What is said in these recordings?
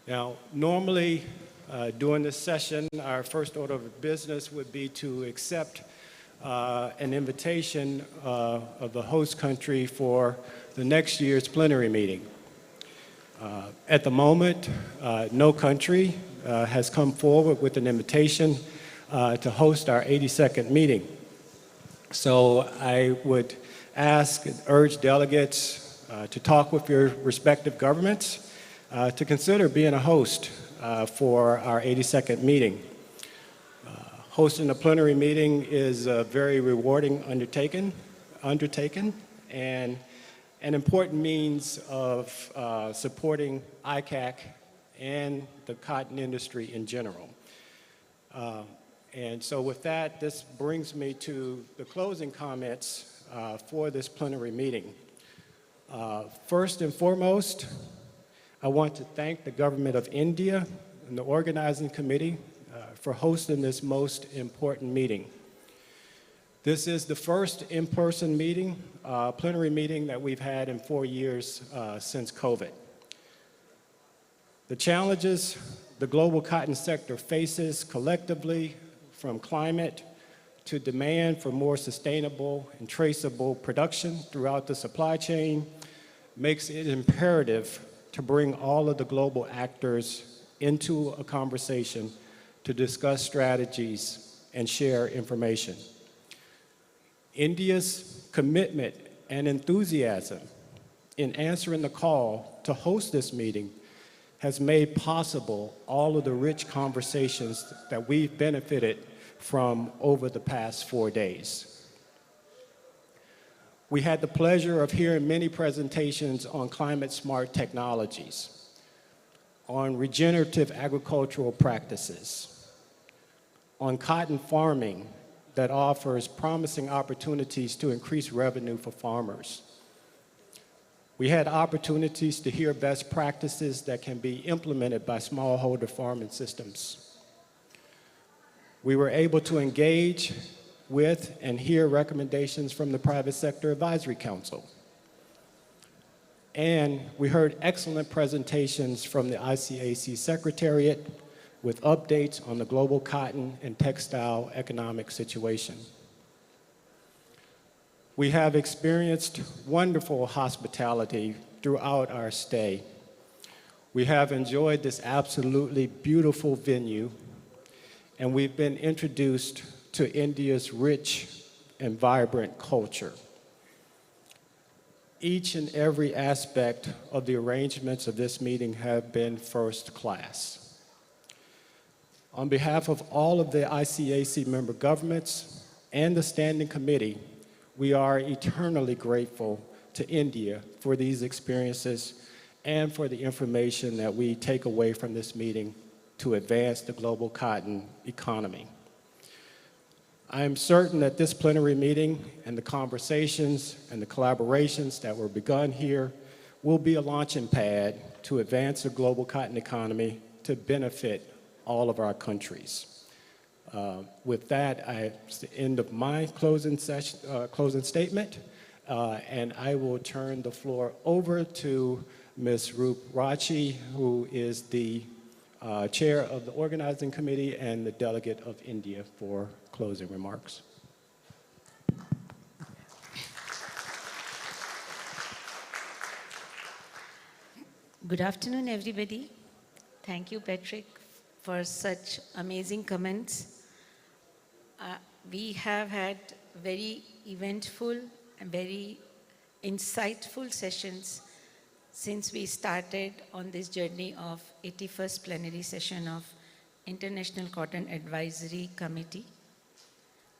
Now, normally during this session, our first order of business would be to accept an invitation of the host country for the next year's plenary meeting. At the moment, no country has come forward with an invitation to host our 82nd meeting. So I would ask and urge delegates to talk with your respective governments to consider being a host for our 82nd meeting. Hosting a plenary meeting is a very rewarding undertaking and an important means of supporting ICAC and the cotton industry in general. And so with that, this brings me to the closing comments for this plenary meeting. First and foremost, I want to thank the government of India and the organizing committee for hosting this most important meeting. This is the first in-person meeting, plenary meeting that we've had in 4 years since COVID. The challenges the global cotton sector faces collectively, from climate to demand for more sustainable and traceable production throughout the supply chain, makes it imperative to bring all of the global actors into a conversation to discuss strategies and share information. India's commitment and enthusiasm in answering the call to host this meeting has made possible all of the rich conversations that we've benefited from over the past 4 days. We had the pleasure of hearing many presentations on climate-smart technologies, on regenerative agricultural practices, on cotton farming that offers promising opportunities to increase revenue for farmers. We had opportunities to hear best practices that can be implemented by smallholder farming systems. We were able to engage with and hear recommendations from the Private Sector Advisory Council. And we heard excellent presentations from the ICAC Secretariat with updates on the global cotton and textile economic situation. We have experienced wonderful hospitality throughout our stay. We have enjoyed this absolutely beautiful venue, and we've been introduced to India's rich and vibrant culture. Each and every aspect of the arrangements of this meeting have been first class. On behalf of all of the ICAC member governments and the Standing Committee, we are eternally grateful to India for these experiences and for the information that we take away from this meeting to advance the global cotton economy. I am certain that this plenary meeting and the conversations and the collaborations that were begun here will be a launching pad to advance the global cotton economy to benefit all of our countries. With that, it's the end of my closing statement, and I will turn the floor over to Ms. Roop Rachi, who is the chair of the organizing committee and the delegate of India, for closing remarks. Good afternoon, everybody. Thank you, Patrick, for such amazing comments. We have had very eventful and very insightful sessions since we started on this journey of 81st Plenary Session of International Cotton Advisory Committee.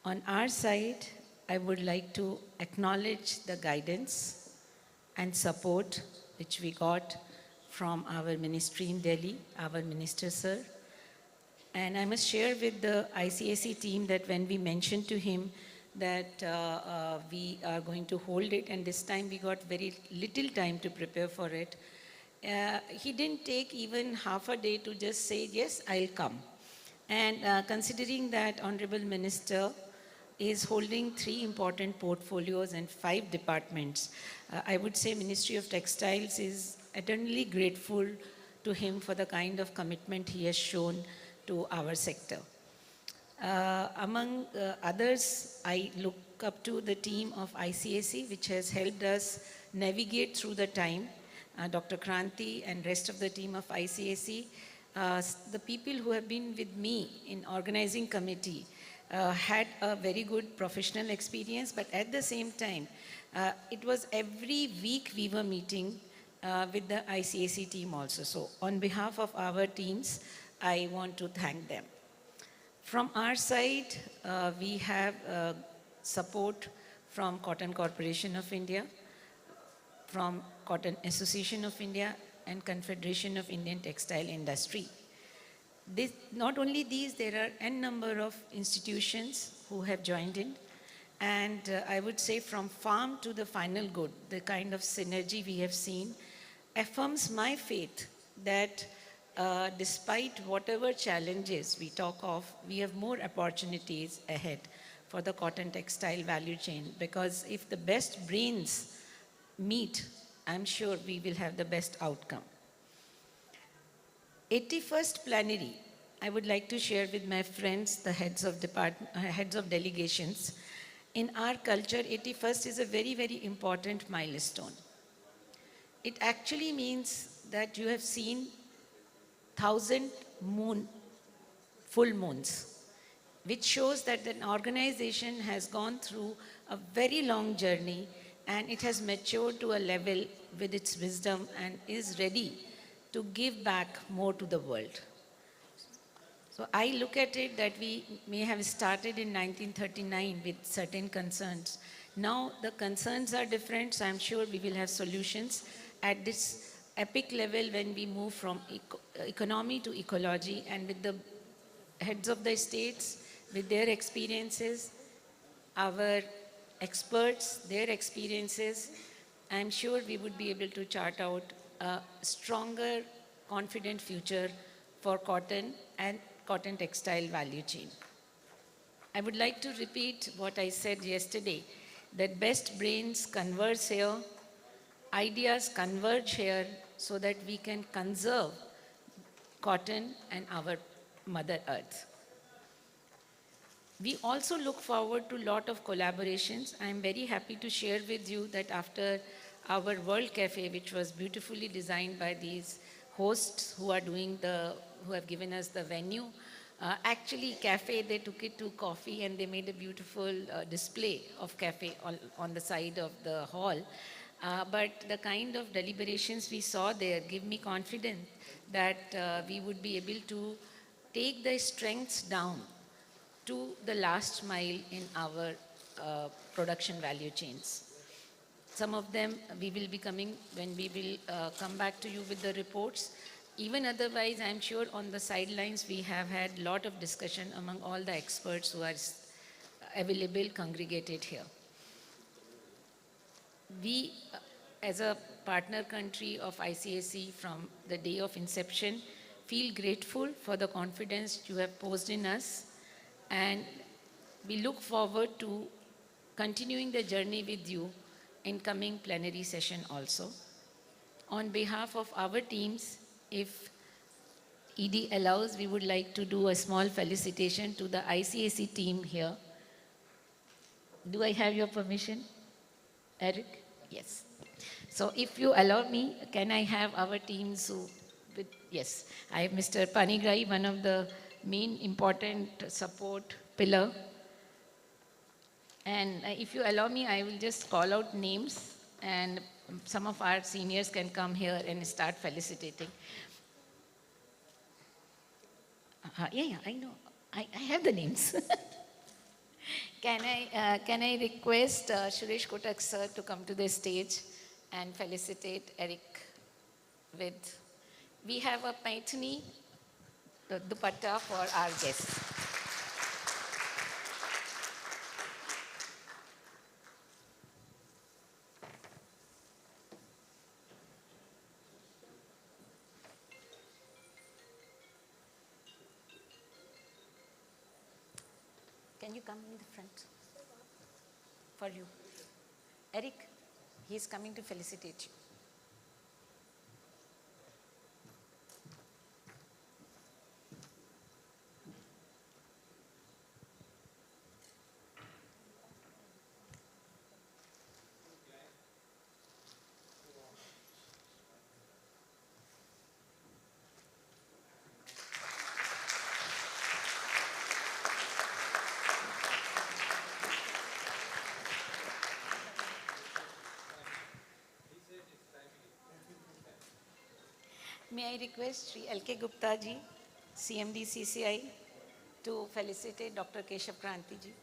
On our side, I would like to acknowledge the guidance and support which we got from our ministry in Delhi, our minister, sir. And I must share with the ICAC team that when we mentioned to him that we are going to hold it, and this time we got very little time to prepare for it, he didn't take even half a day to just say, yes, I'll come. And considering that Honorable Minister is holding 3 important portfolios and 5 departments, I would say Ministry of Textiles is eternally grateful to him for the kind of commitment he has shown to our sector. Among others, I look up to the team of ICAC, which has helped us navigate through the time. Dr. Kranti and rest of the team of ICAC, the people who have been with me in organizing committee had a very good professional experience, but at the same time, it was every week we were meeting with the ICAC team also. So on behalf of our teams, I want to thank them. From our side, we have support from Cotton Corporation of India, from Cotton Association of India, and Confederation of Indian Textile Industry. Not only these, there are n number of institutions who have joined in. And I would say from farm to the final good, the kind of synergy we have seen affirms my faith that despite whatever challenges we talk of, we have more opportunities ahead for the cotton textile value chain. Because if the best brains meet, I'm sure we will have the best outcome. 81st Plenary, I would like to share with my friends, the heads of delegations. In our culture, 81st is a very, very important milestone. It actually means that you have seen 1,000 full moons, which shows that an organization has gone through a very long journey and it has matured to a level with its wisdom and is ready to give back more to the world. So I look at it that we may have started in 1939 with certain concerns. Now the concerns are different, so I'm sure we will have solutions at this epic level when we move from economy to ecology, and with the heads of the states, with their experiences, our experts, their experiences, I'm sure we would be able to chart out a stronger, confident future for cotton and cotton textile value chain. I would like to repeat what I said yesterday, that best brains converse here, ideas converge here so that we can conserve cotton and our Mother Earth. We also look forward to a lot of collaborations. I am very happy to share with you that after our World Cafe, which was beautifully designed by these hosts who have given us the venue. Actually, cafe, they took it to coffee and they made a beautiful display of cafe on the side of the hall. But the kind of deliberations we saw there give me confidence that we would be able to take the strengths down to the last mile in our production value chains. Some of them we will be coming when we will come back to you with the reports. Even otherwise, I'm sure on the sidelines we have had a lot of discussion among all the experts who are available, congregated here. We, as a partner country of ICAC from the day of inception, feel grateful for the confidence you have posed in us, and we look forward to continuing the journey with you in coming plenary session also. On behalf of our teams, if ED allows, we would like to do a small felicitation to the ICAC team here. Do I have your permission, Eric? Yes. So if you allow me, can I have our teams yes, I have Mr. Panigrai, one of the main important support pillar. And if you allow me, I will just call out names and some of our seniors can come here and start felicitating. Yeah, I know. I have the names. Can I request Suresh Kotak sir to come to the stage and felicitate Eric with, we have a paitani, the dupatta for our guests. Can you come in the front? For you. Eric, he's coming to felicitate you. May I request Sri L.K. Gupta ji, CMD CCI, to felicitate Dr. Keshav Kranti ji.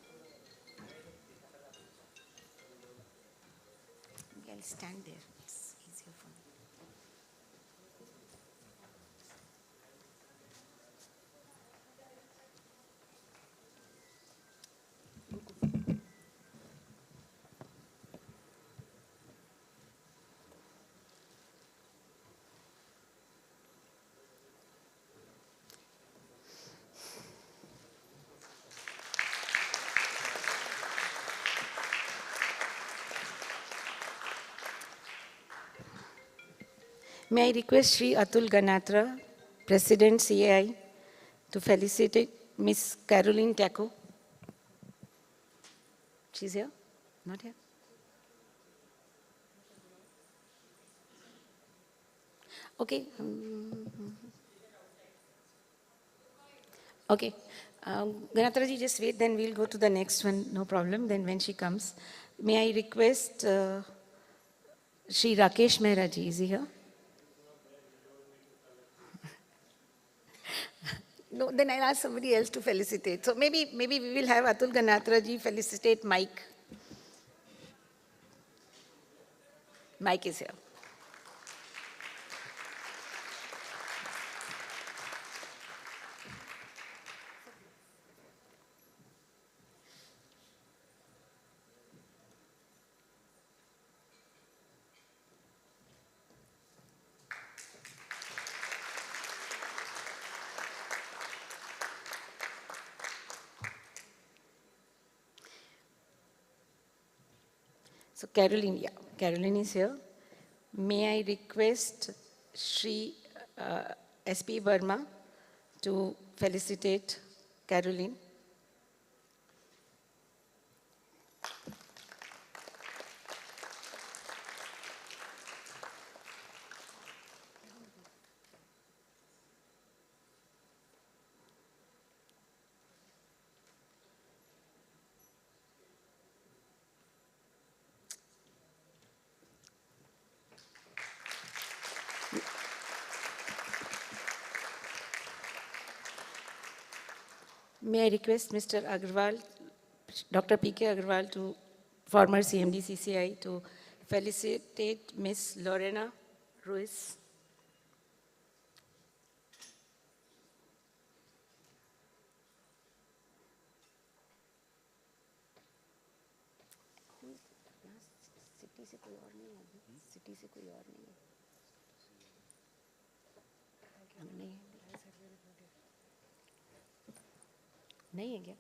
I'll stand there. It's easier for me. May I request Sri Atul Ganatra, President CAI, to felicitate Miss Caroline Taco. She's here? Not here? Okay. Okay. Ganatra ji, just wait, then we'll go to the next one, no problem. Then when she comes, may I request Sri Rakesh Mehra ji, is he here? No, then I'll ask somebody else to felicitate. So maybe we will have Atul Ganatra ji felicitate Mike. Mike is here. So Caroline, yeah, Caroline is here. May I request Sri S.P. Burma to felicitate Caroline? May I request Mr. Agarwal, Dr. P.K. Agarwal, to former CMD CCI, to felicitate Miss Lorena Ruiz. नहीं है क्या?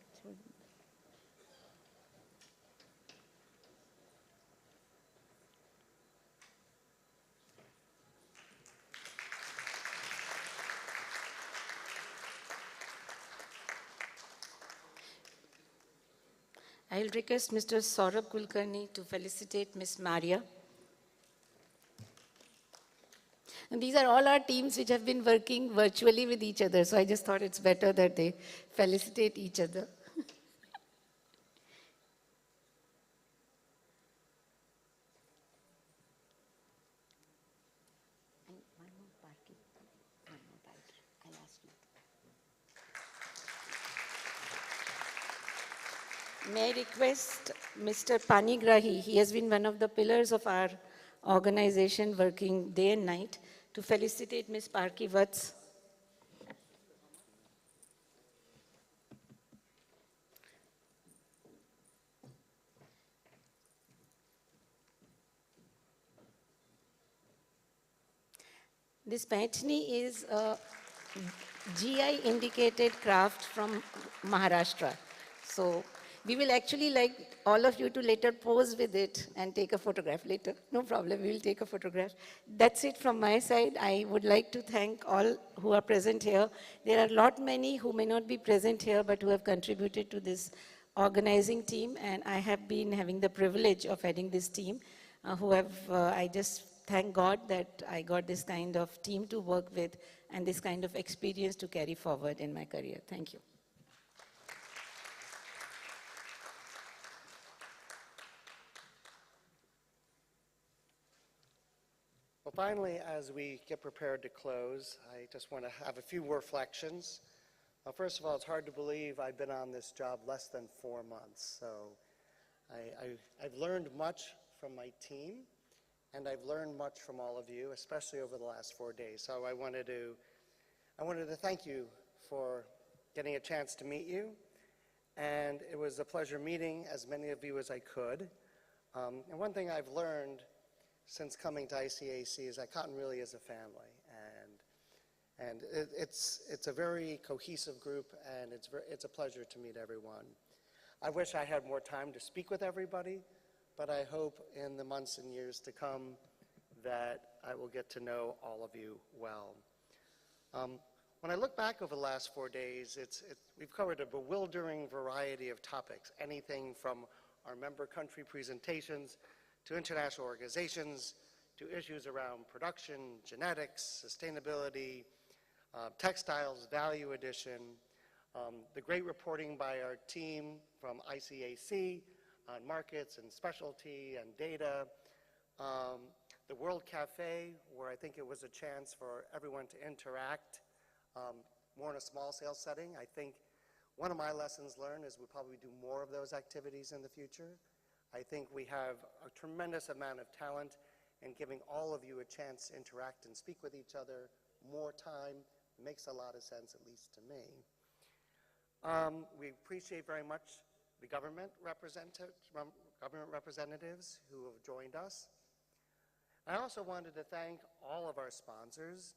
I will request Mr. Saurabh Kulkarni to felicitate Miss Maria. And these are all our teams which have been working virtually with each other. So I just thought it's better that they felicitate each other. May I request Mr. Panigrahi, he has been one of the pillars of our organization working day and night, to felicitate Ms. Parki Vats. This Paithni is a GI indicated craft from Maharashtra. So we will actually like all of you to later pose with it and take a photograph later. No problem, we will take a photograph. That's it from my side. I would like to thank all who are present here. There are a lot many who may not be present here but who have contributed to this organizing team, and I have been having the privilege of heading this team I just thank God that I got this kind of team to work with and this kind of experience to carry forward in my career. Thank you. Well, finally, as we get prepared to close, I just want to have a few reflections. First of all, it's hard to believe I've been on this job less than 4 months. So I've learned much from my team, and I've learned much from all of you, especially over the last 4 days. So I wanted to thank you for getting a chance to meet you. And it was a pleasure meeting as many of you as I could. And one thing I've learned since coming to ICAC is that Cotton really is a family, and it's a very cohesive group, and it's a pleasure to meet everyone. I wish I had more time to speak with everybody, but I hope in the months and years to come that I will get to know all of you well. When I look back over the last 4 days, we've covered a bewildering variety of topics, anything from our member country presentations to international organizations, to issues around production, genetics, sustainability, textiles, value addition, the great reporting by our team from ICAC on markets and specialty and data, the World Cafe, where I think it was a chance for everyone to interact more in a small scale setting. I think one of my lessons learned is we'll probably do more of those activities in the future. I think we have a tremendous amount of talent, and giving all of you a chance to interact and speak with each other more time makes a lot of sense, at least to me. We appreciate very much the government representatives who have joined us. I also wanted to thank all of our sponsors,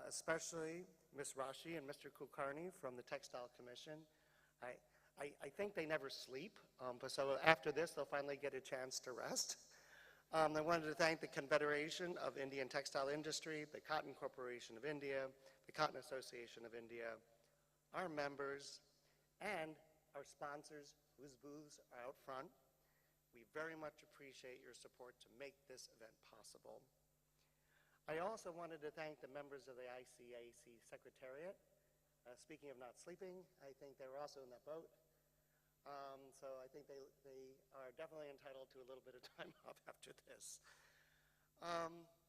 especially Ms. Rashi and Mr. Kulkarni from the Textile Commission. I think they never sleep, but so after this, they'll finally get a chance to rest. I wanted to thank the Confederation of Indian Textile Industry, the Cotton Corporation of India, the Cotton Association of India, our members, and our sponsors whose booths are out front. We very much appreciate your support to make this event possible. I also wanted to thank the members of the ICAC Secretariat. Speaking of not sleeping, I think they were also in that boat. So I think they are definitely entitled to a little bit of time off after this.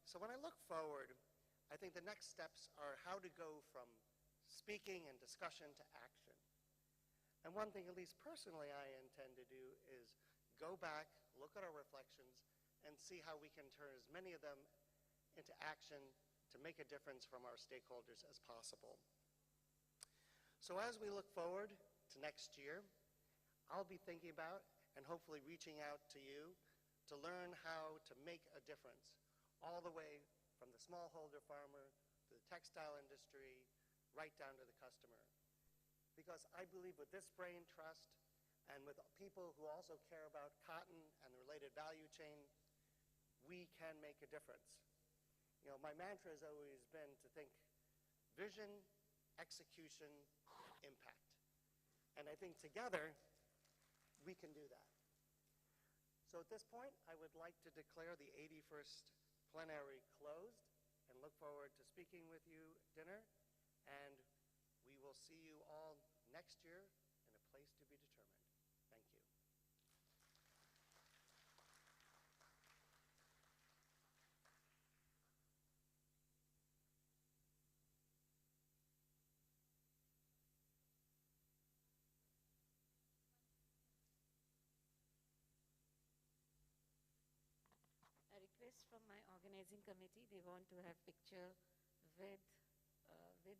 So when I look forward, I think the next steps are how to go from speaking and discussion to action. And one thing, at least personally, I intend to do is go back, look at our reflections, and see how we can turn as many of them into action to make a difference from our stakeholders as possible. So as we look forward to next year, I'll be thinking about and hopefully reaching out to you to learn how to make a difference all the way from the smallholder farmer to the textile industry, right down to the customer. Because I believe with this brain trust and with people who also care about cotton and the related value chain, we can make a difference. You know, my mantra has always been to think vision, execution, impact. And I think together, we can do that. So at this point, I would like to declare the 81st Plenary closed and look forward to speaking with you at dinner. And we will see you all next year in a place to be determined. Thank you. A request from my organizing committee. They want to have picture with the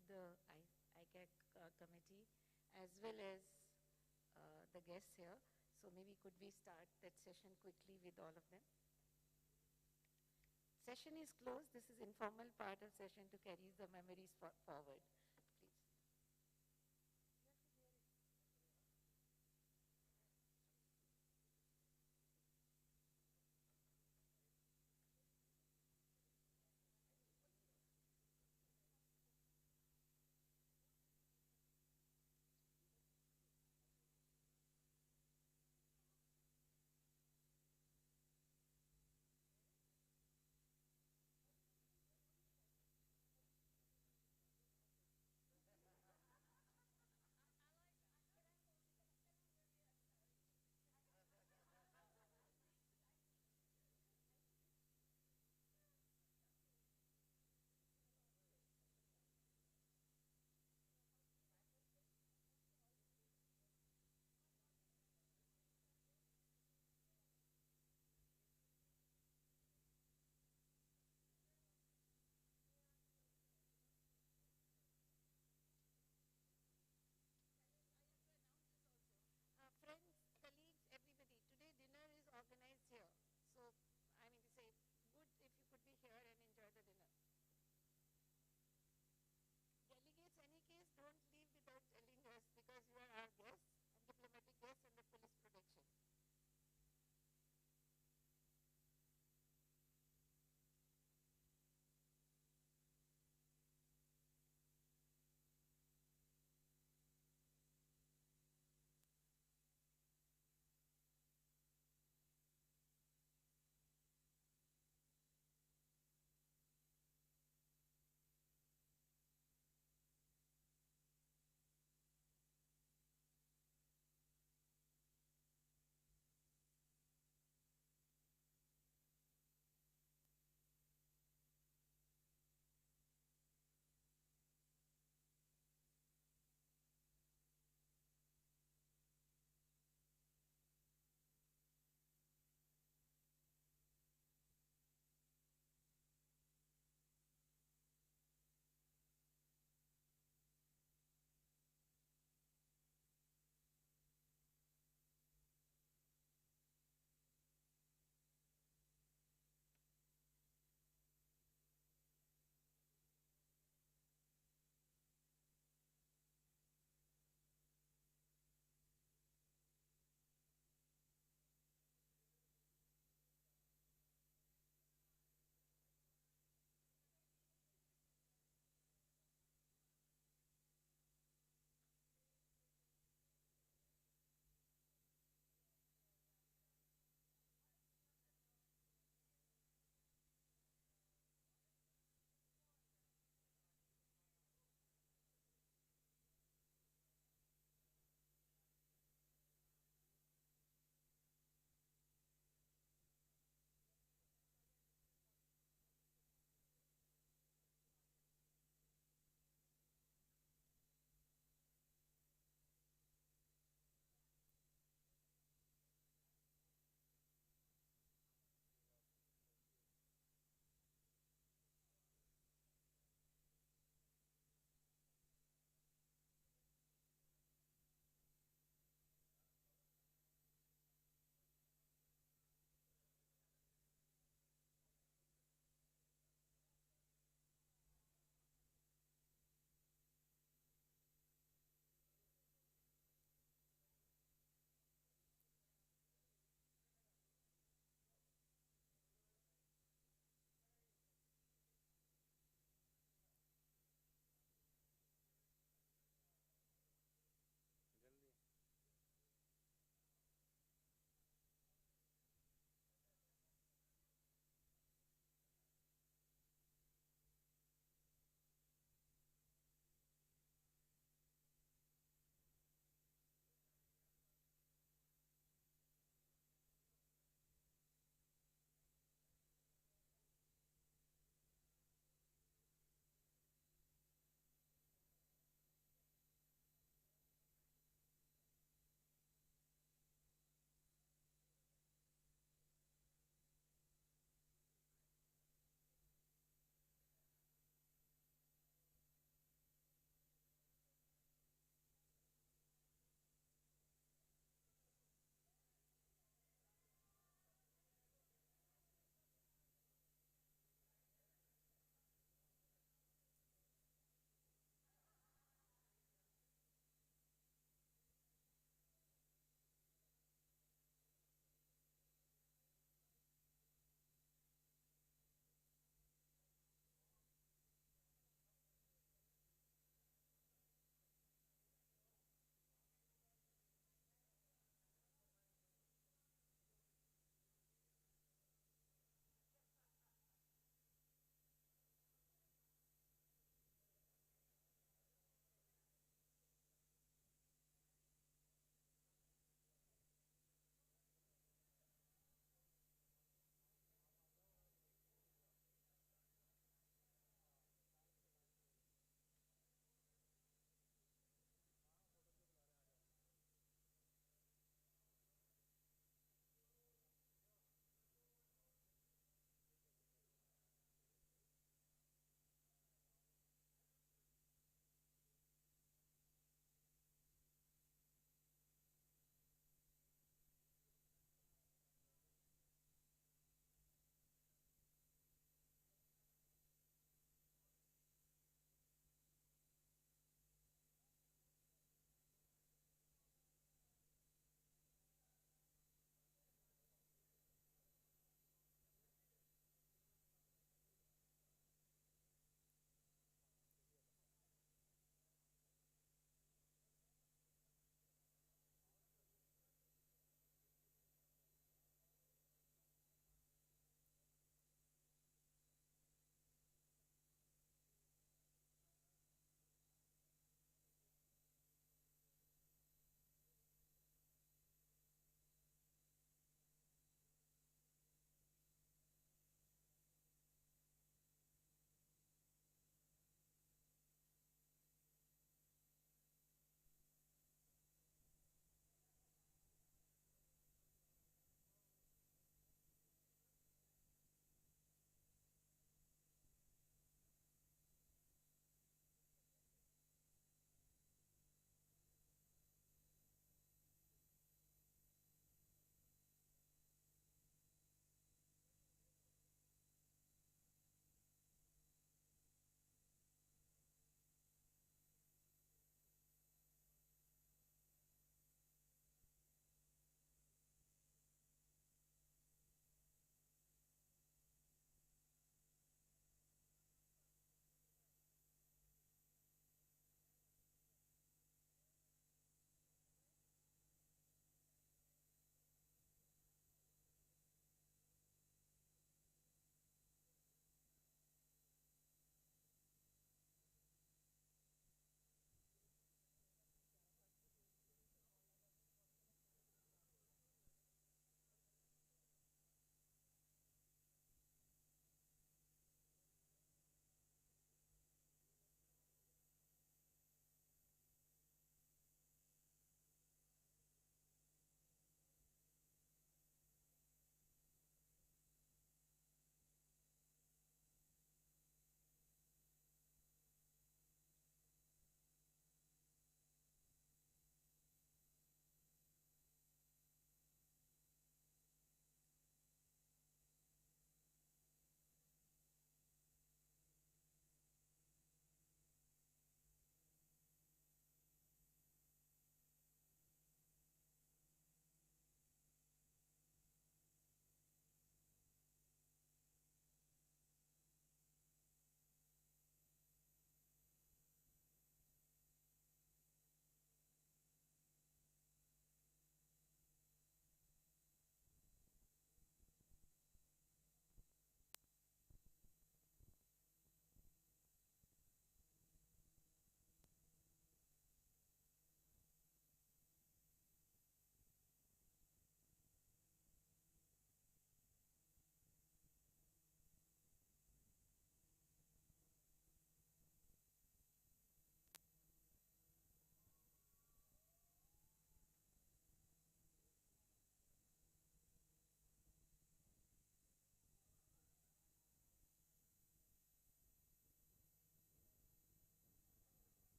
ICAC committee as well as the guests here. So maybe could we start that session quickly with all of them? Session is closed. This is informal part of session to carry the memories forward.